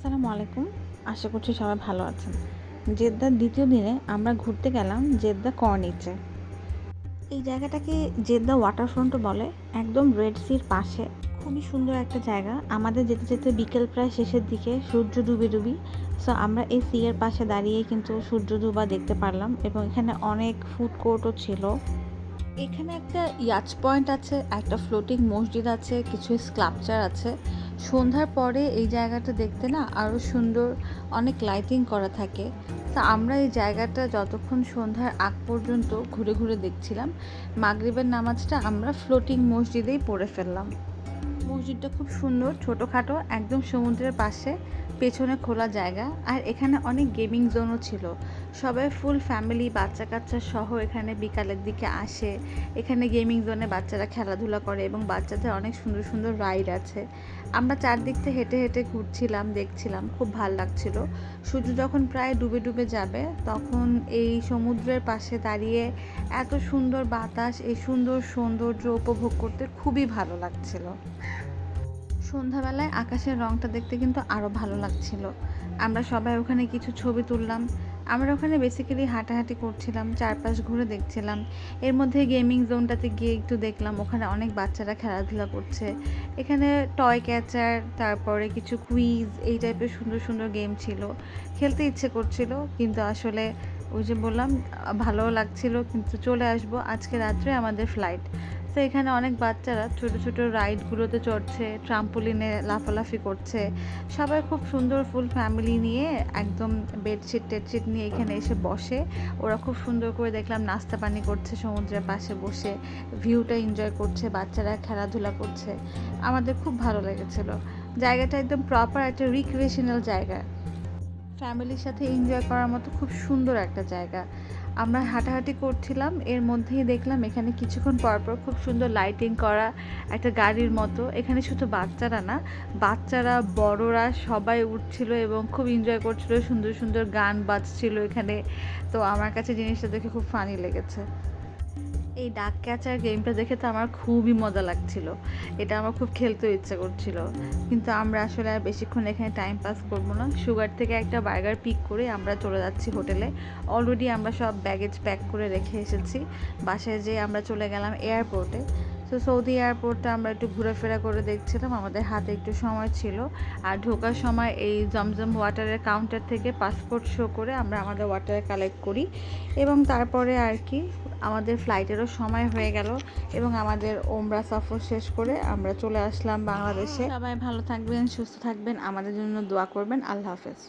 আসসালামু আলাইকুম। আশা করছি সবাই ভালো আছেন। জেদ্দার দ্বিতীয় দিনে আমরা ঘুরতে গেলাম জেদ্দা কর্নিচে। এই জায়গাটাকে জেদ্দা ওয়াটারফ্রন্টও বলে। একদম রেড সির পাশে খুবই সুন্দর একটা জায়গা। আমাদের যেতে যেতে বিকেল প্রায় শেষের দিকে সূর্য ডুবি সো আমরা এই সি এর পাশে দাঁড়িয়ে কিন্তু সূর্য ডুবা দেখতে পারলাম এবং এখানে অনেক ফুড কোর্টও ছিল। এখানে একটা ইয়াচ পয়েন্ট আছে, একটা ফ্লোটিং মসজিদ আছে, কিছু স্কাল্পচার আছে। সন্ধ্যার পরে এই জায়গাটা দেখতে না আরও সুন্দর, অনেক লাইটিং করা থাকে। তা আমরা এই জায়গাটা যতক্ষণ সন্ধ্যার আগ পর্যন্ত ঘুরে ঘুরে দেখছিলাম। মাগরিবের নামাজটা আমরা ফ্লোটিং মসজিদেই পড়ে ফেললাম। মসজিদটা খুব সুন্দর, ছোটোখাটো, একদম সমুদ্রের পাশে, পেছনে খোলা জায়গা। আর এখানে অনেক গেমিং জোনও ছিল। সবাই ফুল ফ্যামিলি, বাচ্চা কাচ্চা সহ এখানে বিকালের দিকে আসে। এখানে গেমিং জোনে বাচ্চারা খেলাধুলা করে এবং বাচ্চাদের অনেক সুন্দর সুন্দর রাইড আছে। আমরা চারদিক থেকে হেঁটে হেঁটে ঘুরছিলাম, দেখছিলাম, খুব ভাল লাগছিল। সূর্য যখন প্রায় ডুবে ডুবে যাবে তখন এই সমুদ্রের পাশে দাঁড়িয়ে এত সুন্দর বাতাস, এই সুন্দর সৌন্দর্য উপভোগ করতে খুবই ভালো লাগছিল। সন্ধ্যাবেলায় আকাশের রংটা দেখতে কিন্তু আরও ভালো লাগছিল। আমরা সবাই ওখানে কিছু ছবি তুললাম। আমরা ওখানে বেসিক্যালি হাঁটাহাঁটি করছিলাম, চারপাশ ঘুরে দেখছিলাম। এর মধ্যে গেমিং জোনটাতে গিয়ে একটু দেখলাম ওখানে অনেক বাচ্চারা খেলাধুলা করছে। এখানে টয় ক্যাচার, তারপরে কিছু কুইজ, এই টাইপের সুন্দর সুন্দর গেম ছিল। খেলতে ইচ্ছে করছিল, কিন্তু আসলে ওই যে বললাম, ভালোও লাগছিল, কিন্তু চলে আসবো, আজকে রাত্রে আমাদের ফ্লাইট। তো এখানে অনেক বাচ্চারা ছোট ছোট রাইডগুলোতে চড়ছে, ট্রাম্পোলিনে লাফালাফি করছে। সবাই খুব সুন্দর ফুল ফ্যামিলি নিয়ে একদম বেডশিট টেডশিট নিয়ে এখানে এসে বসে। ওরা খুব সুন্দর করে দেখলাম নাস্তা পানি করছে, সমুদ্রের পাশে বসে ভিউটা এনজয় করছে, বাচ্চারা খেলাধুলা করছে। আমাদের খুব ভালো লেগেছিল। জায়গাটা একদম প্রপার একটা রিক্রিয়েশনাল জায়গা, ফ্যামিলির সাথে এনজয় করার মতো খুব সুন্দর একটা জায়গা। আমরা হাঁটাহাঁটি করছিলাম, এর মধ্যেই দেখলাম এখানে কিছুক্ষণ পরপর খুব সুন্দর লাইটিং করা একটা গাড়ির মতো। এখানে শুধু বাচ্চারা না, বাচ্চারা বড়রা সবাই উঠছিল এবং খুব এনজয় করছিল, সুন্দর সুন্দর গান বাজছিল এখানে। তো আমার কাছে জিনিসটা দেখে খুব ফানি লেগেছে। এই ডাক ক্যাচার গেমটা দেখে তো আমার খুবই মজা লাগছিল। এটা আমার খুব খেলতেও ইচ্ছা করছিল, কিন্তু আমরা আসলে আর বেশিক্ষণ এখানে টাইম পাস করবো না। সুগার থেকে একটা বার্গার পিক করে আমরা চলে যাচ্ছি হোটেলে। অলরেডি আমরা সব ব্যাগেজ প্যাক করে রেখে এসেছি। বাসায় যেয়ে আমরা চলে গেলাম এয়ারপোর্টে। তো সৌদি এয়ারপোর্টটা আমরা একটু ঘোরাফেরা করে দেখছিলাম, আমাদের হাতে একটু সময় ছিল। আর ঢোকার সময় এই জমজম ওয়াটারের কাউন্টার থেকে পাসপোর্ট শো করে আমরা আমাদের ওয়াটার কালেক্ট করি এবং তারপরে আর কি আমাদের ফ্লাইটেরও সময় হয়ে গেল এবং আমাদের ওমরা সফর শেষ করে আমরা চলে আসলাম বাংলাদেশে। সবাই ভালো থাকবেন, সুস্থ থাকবেন, আমাদের জন্য দোয়া করবেন। আল্লাহ হাফেজ।